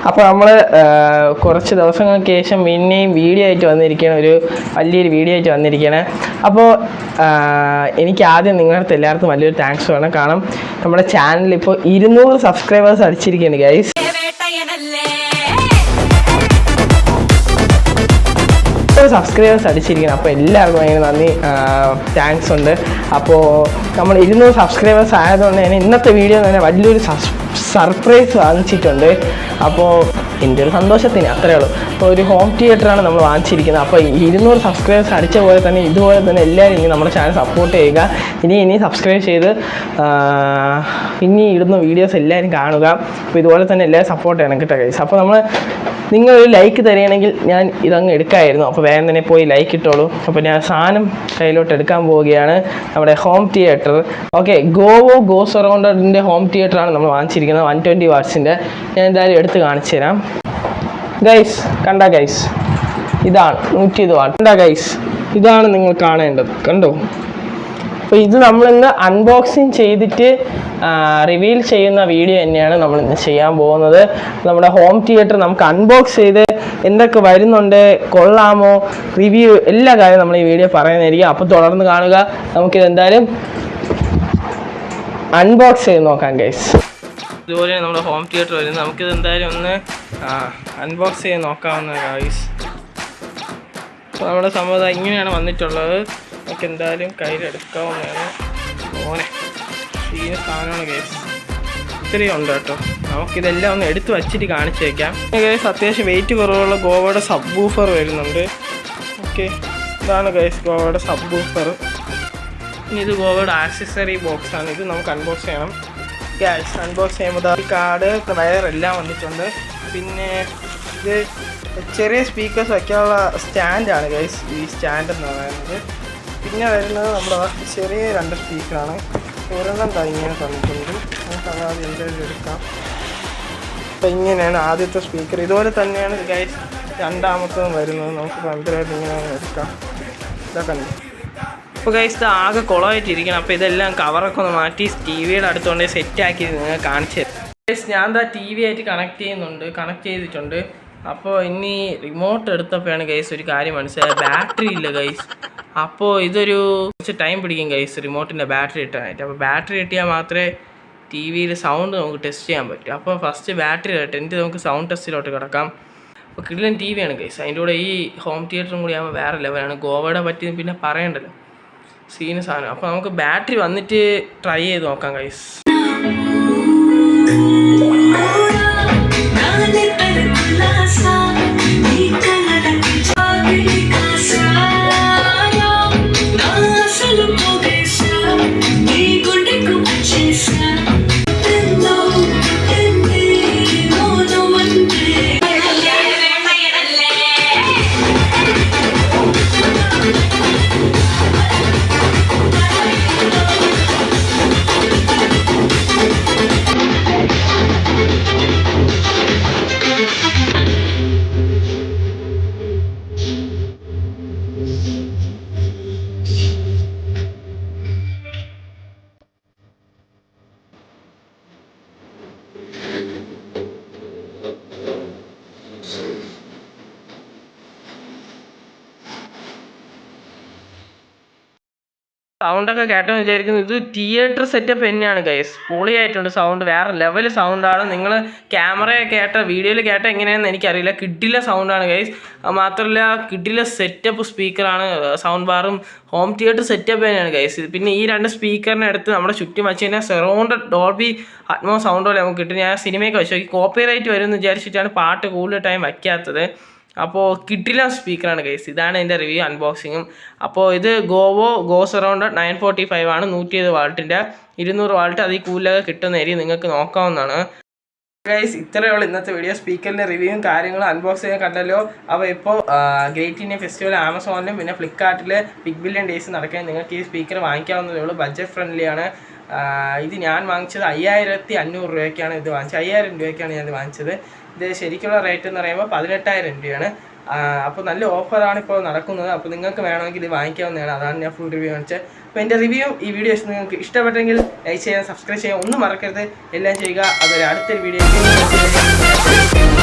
അപ്പോൾ നമ്മൾ കുറച്ച് ദിവസങ്ങൾക്ക് ശേഷം പിന്നെയും വീഡിയോ ആയിട്ട് വന്നിരിക്കുകയാണ്, ഒരു വലിയൊരു വീഡിയോ ആയിട്ട് വന്നിരിക്കുകയാണ്. അപ്പോൾ എനിക്ക് ആദ്യം നിങ്ങളുടെ എല്ലാവർക്കും വലിയൊരു താങ്ക്സ് വേണം. കാരണം നമ്മുടെ ചാനലിൽ ഇപ്പോൾ 200 സബ്സ്ക്രൈബേഴ്സ് അടിച്ചിരിക്കുകയാണ് ഗൈസ്. സബ്സ്ക്രൈബേഴ്സ് അടിച്ചിരിക്കണം. അപ്പോൾ എല്ലാവർക്കും ഭയങ്കര നന്ദി, താങ്ക്സ് ഉണ്ട്. അപ്പോൾ നമ്മൾ 200 സബ്സ്ക്രൈബേഴ്സ് ആയതുകൊണ്ട് തന്നെ ഇന്നത്തെ വീഡിയോ തന്നെ വലിയൊരു സർപ്രൈസ് വാങ്ങിച്ചിട്ടുണ്ട്. അപ്പോൾ എൻ്റെ ഒരു സന്തോഷത്തിന് അത്രയേ ഉള്ളൂ. അപ്പോൾ ഒരു ഹോം തിയേറ്ററാണ് നമ്മൾ വാങ്ങിച്ചിരിക്കുന്നത്. അപ്പോൾ 200 സബ്സ്ക്രൈബേഴ്സ് അടിച്ച പോലെ തന്നെ ഇതുപോലെ തന്നെ എല്ലാവരും ഇനി നമ്മുടെ ചാനൽ സപ്പോർട്ട് ചെയ്യുക. ഇനി സബ്സ്ക്രൈബ് ചെയ്ത് ഇനി ഇടുന്ന വീഡിയോസ് എല്ലാവരും കാണുക. അപ്പോൾ ഇതുപോലെ തന്നെ എല്ലാവരും സപ്പോർട്ട് ചെയ്യണം കേട്ടോ ഗൈസ്. അപ്പോൾ നിങ്ങളൊരു ലൈക്ക് തരികയാണെങ്കിൽ ഞാൻ ഇതങ്ങ് എടുക്കാമായിരുന്നു. അപ്പോൾ വേഗം തന്നെ പോയി ലൈക്ക് ഇട്ടോളൂ. അപ്പോൾ ഞാൻ സാധനം കയ്യിലോട്ട് എടുക്കാൻ പോവുകയാണ്, നമ്മുടെ home theatre. Okay, Govo goes അറൗണ്ടിൻ്റെ ഹോം തിയേറ്ററാണ് നമ്മൾ വാങ്ങിച്ചിരിക്കുന്നത്, 120 വാട്ട്സിൻ്റെ. ഞാൻ എന്തായാലും എടുത്ത് കാണിച്ചു തരാം ഗൈസ്. കണ്ട ഗൈസ്, ഇതാണ് 120 വാട്ട്. കണ്ട ഗൈസ്, ഇതാണ് നിങ്ങൾ കാണേണ്ടത്, കണ്ടോ? അപ്പോൾ ഇത് നമ്മളിന്ന് അൺബോക്സിങ് ചെയ്തിട്ട് റിവീൽ ചെയ്യുന്ന വീഡിയോ തന്നെയാണ് നമ്മളിന്ന് ചെയ്യാൻ പോകുന്നത്. നമ്മുടെ ഹോം തിയേറ്റർ നമുക്ക് അൺബോക്സ് ചെയ്ത് എന്തൊക്കെ വരുന്നുണ്ട്, കൊള്ളാമോ, റിവ്യൂ എല്ലാ കാര്യം നമ്മൾ ഈ വീഡിയോ പറയുന്നതായിരിക്കും. അപ്പോൾ തുടർന്ന് കാണുക. നമുക്കിത് എന്തായാലും അൺബോക്സ് ചെയ്ത് നോക്കാം ഗൈസ്. ഇതുപോലെ നമ്മുടെ ഹോം തിയേറ്റർ വരുന്നത്. നമുക്കിത് എന്തായാലും ഒന്ന് അൺബോക്സ് ചെയ്ത് നോക്കാവുന്ന ഗൈസ്. അപ്പോൾ നമ്മുടെ സംഭവം ഇങ്ങനെയാണ് വന്നിട്ടുള്ളത്. നമുക്ക് എന്തായാലും കയ്യിലെടുക്കാവുന്നതാണ്. ഓനെ ഈ സാധനമാണ് ഗൈസ്, ഇത്രയും ഉണ്ട് കേട്ടോ. നമുക്കിതെല്ലാം ഒന്ന് എടുത്ത് വച്ചിട്ട് കാണിച്ചു വയ്ക്കാം ഗൈസ്. അത്യാവശ്യം വെയിറ്റ് കുറവുള്ള ഗോവയുടെ സബ് വൂഫർ വരുന്നുണ്ട്. ഓക്കെ, ഇതാണ് ഗൈസ് ഗോവയുടെ സബ് വൂഫർ. ഇനി ഇത് ഗോവയുടെ ആക്സസറി ബോക്സാണ്. ഇത് നമുക്ക് അൺബോക്സ് ചെയ്യണം ഗൈസ്. അൺബോക്സ് ചെയ്യുമ്പോൾ കാർഡ്, വയർ എല്ലാം വന്നിട്ടുണ്ട്. പിന്നെ ഇത് ചെറിയ സ്പീക്കേഴ്സ് വയ്ക്കാനുള്ള സ്റ്റാൻഡാണ് ഗൈസ്, ഈ സ്റ്റാൻഡ് എന്ന് പറയുന്നത്. പിന്നെ വരുന്നത് നമ്മുടെ ചെറിയ 2 സ്പീക്കറാണ്. ഒരെണ്ണം ഇങ്ങനെ തന്നിട്ടുണ്ട്. നമുക്ക് അതായത് എന്തായാലും എടുക്കാം. അപ്പോൾ ഇങ്ങനെയാണ് ആദ്യത്തെ സ്പീക്കർ. ഇതുപോലെ തന്നെയാണ് ഗൈസ് രണ്ടാമത്തതും വരുന്നത്. നമുക്ക് പന്ത്രണ്ട് ഇങ്ങനെ എടുക്കാം. ഇതൊക്കെ ഉണ്ട്. അപ്പോൾ ഗൈസ് ഇത് ആകെ കുളമായിട്ടിരിക്കണം. അപ്പോൾ ഇതെല്ലാം കവറൊക്കെ ഒന്ന് മാറ്റി TV-യുടെ അടുത്തുകൊണ്ട് സെറ്റാക്കി നിങ്ങൾ കാണിച്ചു തരാം ഗൈസ്. ഞാൻ എന്താ TV ആയിട്ട് കണക്ട് ചെയ്തിട്ടുണ്ട്. അപ്പോൾ ഇനി റിമോട്ട് എടുത്തപ്പോഴാണ് ഗൈസ് ഒരു കാര്യം മനസ്സിലായത്, ബാറ്ററി ഇല്ല ഗൈസ്. അപ്പോൾ ഇതൊരു കുറച്ച് ടൈം പിടിക്കും ഗൈസ് റിമോട്ടിൻ്റെ ബാറ്ററി ഇട്ടാനായിട്ട്. അപ്പോൾ ബാറ്ററി കിട്ടിയാൽ മാത്രമേ TV-യിൽ സൗണ്ട് നമുക്ക് ടെസ്റ്റ് ചെയ്യാൻ പറ്റും. അപ്പോൾ ഫസ്റ്റ് ബാറ്ററി ഇടട്ടെ, എന്നിട്ട് നമുക്ക് സൗണ്ട് ടെസ്റ്റിലോട്ട് കിടക്കാം. അപ്പോൾ കിടിലൻ TV-യാണ് ഗൈസ്. അതിൻ്റെ കൂടെ ഈ ഹോം തിയേറ്ററും കൂടി ആകുമ്പോൾ വേറെ ലെവലാണ്. ഗോവയുടെ പറ്റി പിന്നെ പറയണ്ടല്ലോ, സീന് സാധനം. അപ്പോൾ നമുക്ക് ബാറ്ററി വന്നിട്ട് ട്രൈ ചെയ്ത് നോക്കാം ഗൈസ്. സൗണ്ടൊക്കെ കേട്ടെന്ന് വിചാരിക്കുന്നു. ഇത് തിയേറ്റർ സെറ്റപ്പ് തന്നെയാണ് ഗൈസ്. പൊളിയായിട്ടുണ്ട് സൗണ്ട്, വേറെ ലെവൽ സൗണ്ടാണ്. നിങ്ങൾ വീഡിയോയിൽ കേട്ട എങ്ങനെയാണെന്ന് എനിക്കറിയില്ല. കിഡിലെ സൗണ്ടാണ് ഗൈസ്. മാത്രമല്ല കിഡിലെ സെറ്റപ്പ് സ്പീക്കറാണ്. സൗണ്ട് ബാറും ഹോം തിയേറ്റർ സെറ്റപ്പ് തന്നെയാണ് ഗൈസ്. പിന്നെ ഈ 2 സ്പീക്കറിനെ അടുത്ത് നമ്മുടെ ചുറ്റും വെച്ച് കഴിഞ്ഞാൽ സറൗണ്ടഡ് ഡോൾബി അറ്റ്മോസ് സൗണ്ട് പോലെ നമുക്ക് കിട്ടും. ഞാൻ സിനിമയൊക്കെ വെച്ച് നോക്കി, കോപ്പിറൈറ്റ് വരുമെന്ന് വിചാരിച്ചിട്ടാണ് പാട്ട് കൂടുതൽ ടൈം വയ്ക്കാത്തത്. അപ്പോൾ കിട്ടില്ല സ്പീക്കറാണ് ഗൈസ്. ഇതാണ് എൻ്റെ റിവ്യൂ അൺബോക്സിങ്ങും. അപ്പോൾ ഇത് ഗോവോ ഗോസ് അറൗണ്ട് 945 ആണ്, 120 വാട്ടിൻ്റെ 200 വാട്ട്. അതിൽ കൂടുതലൊക്കെ കിട്ടുന്ന ഏരിയ നിങ്ങൾക്ക് നോക്കാവുന്നതാണ് ഗൈസ്. ഇത്രയുള്ള ഇന്നത്തെ വീഡിയോ. സ്പീക്കറിൻ്റെ റിവ്യൂവും കാര്യങ്ങളും അൺബോക്സ് ചെയ്യാൻ കണ്ടല്ലോ. അപ്പോൾ ഇപ്പോൾ ഗ്രേറ്റ് ഇന്ത്യൻ ഫെസ്റ്റിവൽ ആമസോണിലും പിന്നെ ഫ്ലിപ്കാർട്ടിൽ ബിഗ് ബില്യൺ ഡേയ്സ് നടക്കാൻ നിങ്ങൾക്ക് ഈ സ്പീക്കർ വാങ്ങിക്കാവുന്നതേ ഉള്ളൂ. ബഡ്ജറ്റ് ഫ്രണ്ട്ലിയാണ്. ഇത് ഞാൻ വാങ്ങിച്ചത് 5500 രൂപയ്ക്കാണ് ഇത് വാങ്ങിച്ചത്. 5000 രൂപയ്ക്കാണ് ഞാൻ ഇത് വാങ്ങിച്ചത്. ഇത് ശരിക്കുള്ള റേറ്റ് എന്ന് പറയുമ്പോൾ 18000 രൂപയാണ്. അപ്പോൾ നല്ല ഓഫറാണ് ഇപ്പോൾ നടക്കുന്നത്. അപ്പോൾ നിങ്ങൾക്ക് വേണമെങ്കിൽ ഇത് വാങ്ങിക്കാവുന്നതാണ്. അതാണ് ഞാൻ ഫുൾ റിവ്യൂ കാണിച്ചത്. അപ്പോൾ എൻ്റെ റിവ്യൂ ഈ വീഡിയോസ് നിങ്ങൾക്ക് ഇഷ്ടപ്പെട്ടെങ്കിൽ ലൈക്ക് ചെയ്യാൻ, സബ്സ്ക്രൈബ് ചെയ്യാൻ ഒന്നും മറക്കരുത്. എല്ലാം ചെയ്യുക. അതൊരു അടുത്തൊരു വീഡിയോ